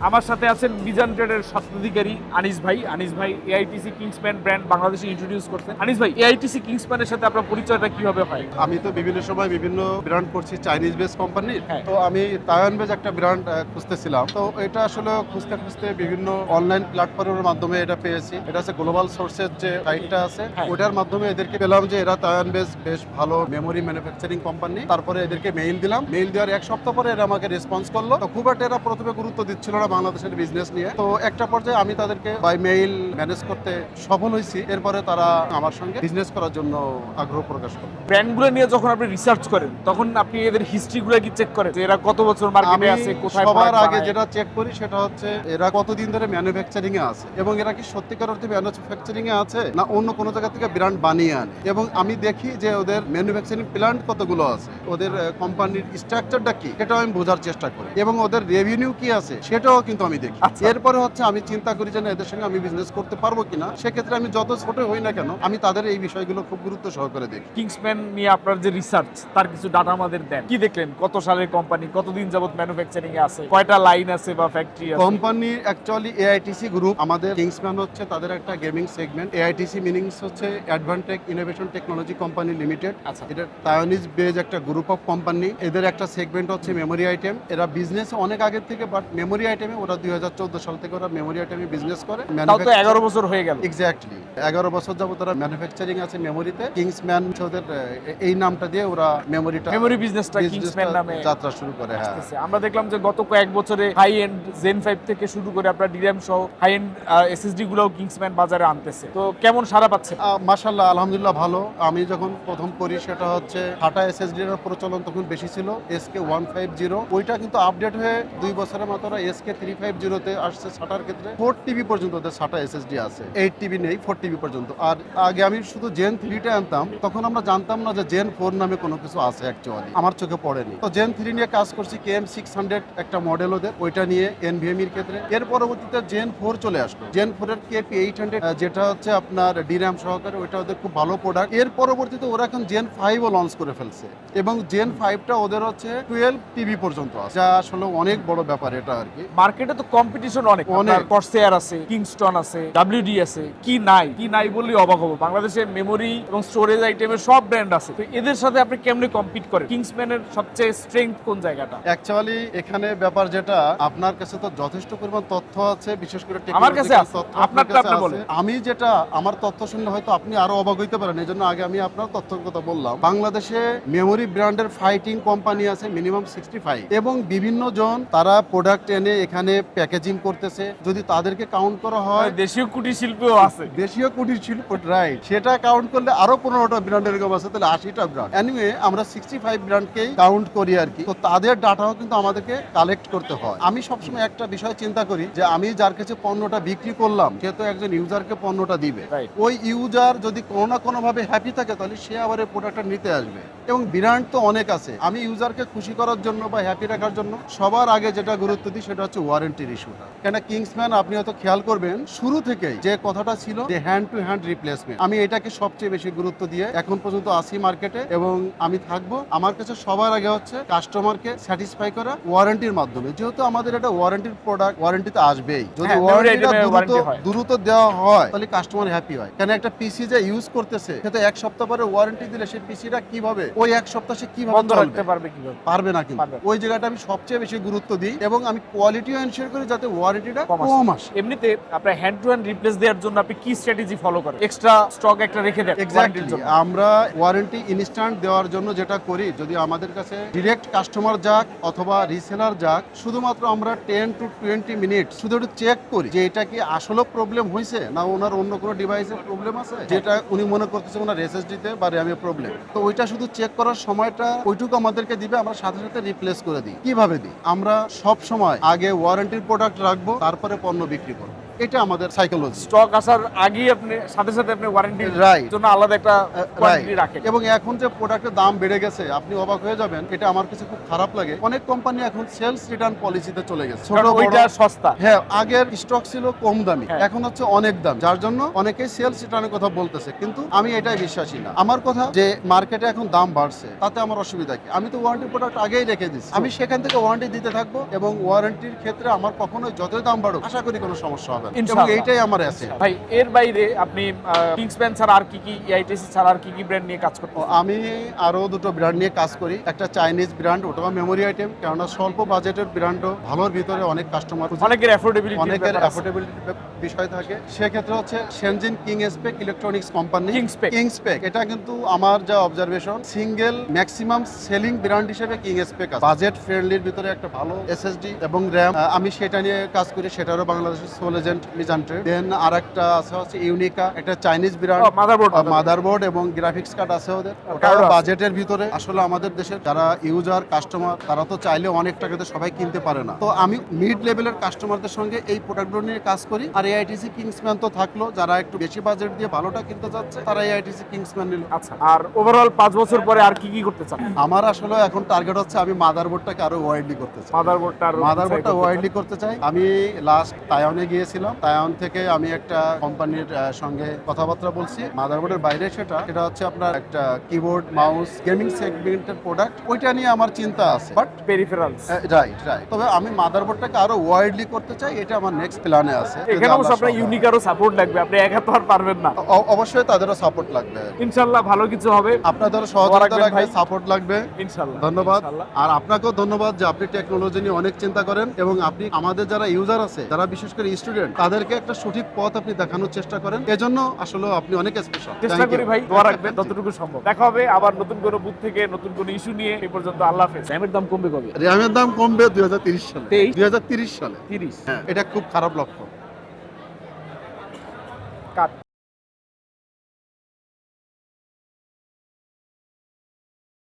আমার সাথে আছেন মিজান ট্রেডের স্বত্বাধিকারী আনিস ভাই। আনিস ভাই এআইটিসি কিংসম্যান ব্র্যান্ড বাংলাদেশে ইন্ট্রোডিউস করছেন। আনিস ভাই, এআইটিসি কিংসম্যানের সাথে আপনার পরিচয়টা কিভাবে হয়? আমি তো বিভিন্ন সময় বিভিন্ন ব্র্যান্ড করছি চাইনিজ বেস কোম্পানির। হ্যাঁ। তো আমি তাইওয়ান বেস একটা ব্র্যান্ড খুঁজতেছিলাম। তো এটা আসলে খুঁজতে খুঁজতে বিভিন্ন অনলাইন প্ল্যাটফর্মের মাধ্যমে এটা পেয়েছি। এটা হচ্ছে গ্লোবাল সোর্সের যে সাইটটা আছে, হ্যাঁ। ওটার মাধ্যমে এদেরকে পেলাম যে এরা তাইওয়ান বেস বেশ ভালো মেমোরি ম্যানুফ্যাকচারিং কোম্পানি। তারপরে এদেরকে মেইল দিলাম, মেইল দেওয়ার এক সপ্তাহ পরে এরা আমাকে রেসপন্স করলো। তো খুব একটা এরা প্রথমে গুরুত্ব দিচ্ছিল না বাংলাদেশের বিজনেস নিয়ে। তো একটা পর্যায়ে আমি তাদেরকে বাই মেইল ম্যানেজ করতে সফল হয়েছি। এরপরে তারা আমার সঙ্গে বিজনেস করার জন্য আগ্রহ প্রকাশ করলো। ব্র্যান্ডগুলো নিয়ে যখন আপনি রিসার্চ করেন তখন আপনি এদের হিস্ট্রিগুলো কি চেক করেন যে এরা কত বছর আমি মার্কেটে আছে, কোথায় সবার product আগে বানায়? যেটা চেক করি সেটা হচ্ছে এরা কতদিন ধরে ম্যানুফ্যাকচারিং এ আছে এবং এরা কি সত্যিকার অর্থে ম্যানুফ্যাকচারিং এ আছে না অন্য কোনো জায়গা থেকে ব্র্যান্ড বানিয়ে আনে। এবং আমি দেখি যে ওদের ম্যানুফ্যাকচারিং প্ল্যান্ট কতগুলো আছে, ওদের কোম্পানির স্ট্রাকচারটা কি সেটাও আমি বোঝার চেষ্টা করি এবং ওদের রেভিনিউ কি আছে সেটাও কিন্তু আমি দেখি। আচ্ছা। এরপরে হচ্ছে আমি চিন্তা করি যে না, এদের সঙ্গে আমি বিজনেস করতে পারবো কিনা। সেক্ষেত্রে আমি যত ছোট হই না কেন আমি তাদের এই বিষয়গুলো খুব গুরুত্ব সহকারে দেখি। কিংসম্যান নিয়ে আপনার যে রিসার্চ তার কিছু ডাটা আমাদের দেন। কি দেখলেন? কত সালের কোম্পানি, কতদিন যাবত ম্যানুফ্যাকচারিং এ আছে, কয়টা লাইন আছে বা ফ্যাক্টরি আছে? Company actually AITC group. আমাদের কিংসম্যান হচ্ছে তাদের একটা গেমিং সেগমেন্ট। এআইটিসি মিনিংস হচ্ছে অ্যাডভান্টেক ইনোভেশন টেকনোলজি কোম্পানি লিমিটেড। আচ্ছা। এটা তাইওয়ানিজ বেজ একটা গ্রুপ অফ কোম্পানি। এদের একটা সেগমেন্ট হচ্ছে মেমোরি আইটেম। এরা বিজনেস অনেক আগের থেকে, বাট মেমোরি আইটেমে ওরা 2014 সাল থেকে ওরা মেমোরি আইটেমে বিজনেস করে। তাও তো 11 বছর হয়ে গেল। এক্স্যাক্টলি 11 বছর যাবত তারা ম্যানুফ্যাকচারিং আছে মেমোরিতে। কিংসম্যান ওদের এই নামটা দিয়ে ওরা মেমোরি বিজনেসটা কিংসম্যান নামে যাত্রা শুরু করে। হ্যাঁ, আসতেছে। আমরা দেখলাম যে গত কয়েক বছরে হাই এন্ড জেন 5 থেকে শুরু করে আপনার ডিরাম সহ হাই এন্ড এসএসডি গুলোও কিংসম্যান বাজারে আনতেছে। তো কেমন সাড়া পাচ্ছে? মাশাআল্লাহ, আলহামদুলিল্লাহ ভালো। আমি যখন প্রথম করি সেটা হচ্ছে টাটা এসএসডি এর প্রচলন তখন বেশি ছিল, SK 150। ওইটা কিন্তু আপডেট হয়ে 2 বছরের মাত্র SK 350 তে আসছে। SATA-র ক্ষেত্রে 4 টিবি পর্যন্ত ওদের SATA এসএসডি আছে, 8 টিবি নেই, 4 টিবি পর্যন্ত। আর আগে আমি শুধু জেন 3 টা আনতাম, তখন আমরা জানতাম না যে জেন 4 নামে কোনো কিছু আছে। অ্যাকচুয়ালি আমার চোখে পড়েনি। তো জেন 3 নিয়ে কাজ করছি। KM 600 একটা মডেল ওদের, ওইটা নিয়ে NVMe এর ক্ষেত্রে। এর পরবর্তীতে জেন 4 চলে আসলো। জেন 4 এর KP 800 যেটা হচ্ছে আপনার DRAM সহকারে, ওইটা ওদের খুব ভালো প্রোডাক্ট। এর পরবর্তীতে ওরা এখন জেন 5 ও লঞ্চ করে ফেলছে এবং জেন 5টা ওদের হচ্ছে 12 টিবি পর্যন্ত আছে, যা আসলে অনেক বড় ব্যাপার এটা আর কি। মার্কেটে তো কম্পিটিশন অনেক। অনেক। কর্সেয়ার আছে, কিংস্টন আছে, WD আছে, কি নাই বললেই অবাক হবো। বাংলাদেশে মেমোরি এবং স্টোরেজ আইটেমের সব ব্র্যান্ড আছে। তো এদের সাথে আপনি কেমনে কম্পিট করেন? কিংসম্যানের সবচেয়ে স্ট্রেংথ কোন জায়গাটা? অ্যাকচুয়ালি এখানে ব্যাপার যেটা, আপনার কাছে তো যথেষ্ট পরিমাণ তথ্য আছে, বিশেষ করে আমার কাছে technological আছে। তথ্য আপনারটা কাছে আপনি আছে। বলেন। আমি যেটা আমার তথ্য শুনলে হয়তো আপনি আরো অবাক হইতে পারেন, এই জন্য আগে আমি আপনার তথ্যের কথা বললাম। বাংলাদেশে মেমোরি ব্র্যান্ডের ফাইটিং কোম্পানি আছে মিনিমাম 65 এবং বিভিন্ন জন তারা প্রোডাক্ট এনে এখানে প্যাকেজিং করতেছে। যদি তাদেরকে কাউন্ট করা হয়, দেশীয় কুটির শিল্পও আছে। দেশীয় কুটির শিল্প, রাইট, সেটা কাউন্ট করলে আরো 15টা ব্র্যান্ড এরকম আছে, তাহলে 80টা ব্র্যান্ড। এনিওয়ে আমরা 65 ব্র্যান্ডকেই কাউন্ট করি আর কি। তো তাদের ডাটাও কিন্তু আমাদেরকে কালেক্ট করতে হয়। আমি সবসময় একটা বিষয় চিন্তা করি যে আমি যার কাছে পণ্যটা বিক্রি করলাম, সে তো একজন ইউজারকে পণ্যটা দিবে। Right. ওই ইউজার যদি কোনো না কোনো ভাবে হ্যাপি থাকে, তাহলে সে আবার এই প্রোডাক্টটা নিতে আসবে। এবং ব্র্যান্ড তো অনেক আছে। আমি ইউজারকে খুশি করার জন্য বা হ্যাপি রাখার জন্য সবার আগে যেটা গুরুত্ব দিই সেটা হচ্ছে ওয়ারেন্টির ইস্যুটা। কেন কিংসম্যান আপনি হয়তো খেয়াল করবেন শুরু থেকেই যে কথাটা ছিল যে হ্যান্ড টু হ্যান্ড রিপ্লেসমেন্ট, আমি এটাকে সবচেয়ে বেশি গুরুত্ব দিয়ে এখন পর্যন্ত আসি মার্কেটে এবং আমি থাকবো। আমার কাছে সবার আগে হচ্ছে কাস্টমারকে স্যাটিসফাই করা ওয়ারেন্টির মাধ্যমে। যেহেতু আমাদের এটা ওয়ারেন্টির প্রোডাক্ট, ওয়ারেন্টিতে আসবেই। যদি হ্যাঁ, ওয়ারেন্টিটা memory item-এ warranty হয়। দ্রুত দেওয়া হয় তাহলে কাস্টমার হ্যাপি হয়। কেন একটা পিসি যে ইউজ করতেছে সে তো 1 সপ্তাহ পরে ওয়ারেন্টি দিলে সেই পিসিটা কিভাবে ওই 1 সপ্তাহ সে কিভাবে বন্ধ চলবে? রাখতে পারবে কিভাবে? পারবে না কিন্তু। পারবে না। ওই জায়গাটা আমি সবচেয়ে বেশি গুরুত্ব দিই এবং আমি কোয়ালিটিও এনশিওর করি যাতে ওয়ারেন্টিটা কম কম আসে। এমনিতে আপনার হ্যান্ড টু হ্যান্ড রিপ্লেস দেওয়ার জন্য আপনি কি স্ট্র্যাটেজি ফলো করেন? এক্সট্রা স্টক একটা রেখে দেন এক্স্যাক্টলি। ওয়ারেন্টির জন্য? আমরা ওয়ারেন্টি ইনস্ট্যান্ট দেওয়ার জন্য যেটা করি, যদি আমাদের কাছে ডিরেক্ট কাস্টমার যাক অথবা রিসেলার যাক, শুধুমাত্র আমরা 10 to 20 মিনিট শুধু একটু চেক করি যে এটা কি আসলে প্রবলেম হয়েছে না ওনার অন্য কোনো ডিভাইসে প্রবলেম আছে, যেটা উনি মনে করতেছে ওনার এসএসডি তে বা র্যামে প্রবলেম। তো ওইটা শুধু চেক করার সময়টা ওইটুকু আমাদেরকে দিবে, আমরা সাথে সাথে রিপ্লেস করে দিই। কিভাবে দিই? আমরা সব সময় আগে ওয়ারেন্টির প্রোডাক্ট রাখবো, তারপরে পণ্য বিক্রি করবো। এটা আমাদের সাইকোলজি। স্টক আসার আগেই আপনি সাথে সাথে আপনি ওয়ারেন্টির Right. জন্য আলাদা একটা কোয়ান্টিটি রাখেন। এবং এখন যে প্রোডাক্টের দাম বেড়ে গেছে আপনি অবাক হয়ে যাবেন, এটা আমার কাছে খুব খারাপ লাগে। অনেক কোম্পানি এখন সেলস রিটার্ন পলিসিতে চলে গেছে। ছোট কারণ বড় ওইটা সস্তা। হ্যাঁ, আগের স্টক ছিল কম দামি, হ্যাঁ। এখন হচ্ছে অনেক দাম, যার জন্য অনেকেই সেলস রিটার্নের কথা বলতেছে, কিন্তু আমি এটাই বিশ্বাসী না। আমার কথা যে মার্কেটে এখন দাম বাড়ছে তাতে আমার অসুবিধা কি? আমি তো ওয়ারেন্টি প্রোডাক্ট আগেই রেখে দিচ্ছি, আমি সেখান থেকে ওয়ারেন্টি দিতে থাকবো এবং ওয়ারেন্টির ক্ষেত্রে আমার কখনোই যতই দাম বাড়ুক আশা করি কোনো সমস্যা হবে না, এবং ইনশাআল্লাহ। এইটাই আমার আছে। ভাই এর বাইরে আপনি কিংসম্যান ছাড়া আর কি কি, EITC ছাড়া আর কি কি ব্র্যান্ড নিয়ে কাজ করতে? আমি আরো দুটো ব্র্যান্ড নিয়ে কাজ করি। একটা চাইনিজ ব্র্যান্ড, ওটাও মেমোরি আইটেম, কেননা স্বল্প বাজেটের ব্র্যান্ডও ভালোর ভিতরে অনেক কাস্টমার, অনেকের অ্যাফোর্ডেবিলিটি, অনেকের অ্যাফোর্ডেবিলিটি বিষয় থাকে। সেক্ষেত্রে হচ্ছে শেনজিন কিংসপেক ইলেকট্রনিক্স কোম্পানি। কিংসপেক এটা কিন্তু আমার যা observation single maximum selling brand হিসেবে কিংসপেক আছে। বাজেট ফ্রেন্ডলির ভিতরে একটা ভালো এসএসডি এবং র্যাম, আমি সেটা নিয়ে কাজ করি, সেটারও বাংলাদেশের সোলেজেন্ট মিজান্ট্রে। দেন আর একটা আছে হচ্ছে ইউনিকা, একটা চাইনিজ ব্র্যান্ড, মাদারবোর্ড এবং গ্রাফিক্স কার্ড আছে ওদের, ওটাও বাজেটের ভিতরে। আসলে আমাদের দেশের যারা ইউজার কাস্টমার তারা তো চাইলে অনেক টাকাতে সবাই কিনতে পারে না, তো আমি মিড লেভেলের কাস্টমারদের সঙ্গে এই প্রোডাক্টগুলো নিয়ে কাজ করি। আর AITC কিংসম্যান তো থাকলো, যারা একটু বেশি বাজেট দিয়ে ভালোটা কিনতে যাচ্ছে তারা AITC কিংসম্যান নিল। আচ্ছা, আর ওভারঅল 5 বছর পরে আর কি কি করতে চান? আমার আসলে এখন টার্গেট হচ্ছে আমি মাদারবোর্ডটাকে আরো ওয়াইডলি করতে চাই। মাদারবোর্ডটা ওয়াইডলি করতে চাই। আমি লাস্ট তাইওয়ানে গিয়েছিলাম, তাইওয়ান থেকে আমি একটা কোম্পানির সঙ্গে কথাবার্তা বলছি। মাদারবোর্ডের বাইরে সেটা হচ্ছে আপনার একটা কিবোর্ড মাউস গেমিং সেগমেন্টের প্রোডাক্ট, ওইটা নিয়ে আমার চিন্তা আছে। বাট পেরিফেরালস, রাইট, তবে আমি মাদারবোর্ডটাকে আরো ওয়াইডলি করতে চাই, এটা আমার নেক্সট প্ল্যানে আছে। এখানে অবশ্য আপনার ইউনিকারও সাপোর্ট লাগবে, আপনি একা তো আর পারবেন না। অবশ্যই তাদেরও সাপোর্ট লাগবে, ইনশাআল্লাহ ভালো কিছু হবে। আপনাদেরও সহযোগিতা লাগবে, সাপোর্ট লাগবে ইনশাআল্লাহ। ধন্যবাদ। আর আপনাকেও ধন্যবাদ যে আপনি টেকনোলজি নিয়ে অনেক চিন্তা করেন এবং আপনি আমাদের যারা ইউজার আছে, যারা বিশেষ করে স্টুডেন্ট, তাদেরকে একটা সঠিক পথ আপনি দেখানোর চেষ্টা করেন। এজন্য আসলে আপনি অনেক স্পেশাল। চেষ্টা করি ভাই, দোয়া রাখবেন যতটুকু সম্ভব। দেখা হবে আবার নতুন কোনো বুথ থেকে নতুন কোনো ইস্যু নিয়ে। এই পর্যন্ত আল্লাহ হাফেজ। র্যামের দাম কমবে কবে? র্যামের দাম কমবে 2030 সালে। 2030 সালে 30 হ্যাঁ, এটা খুব খারাপ লক্ষ্য। কাট।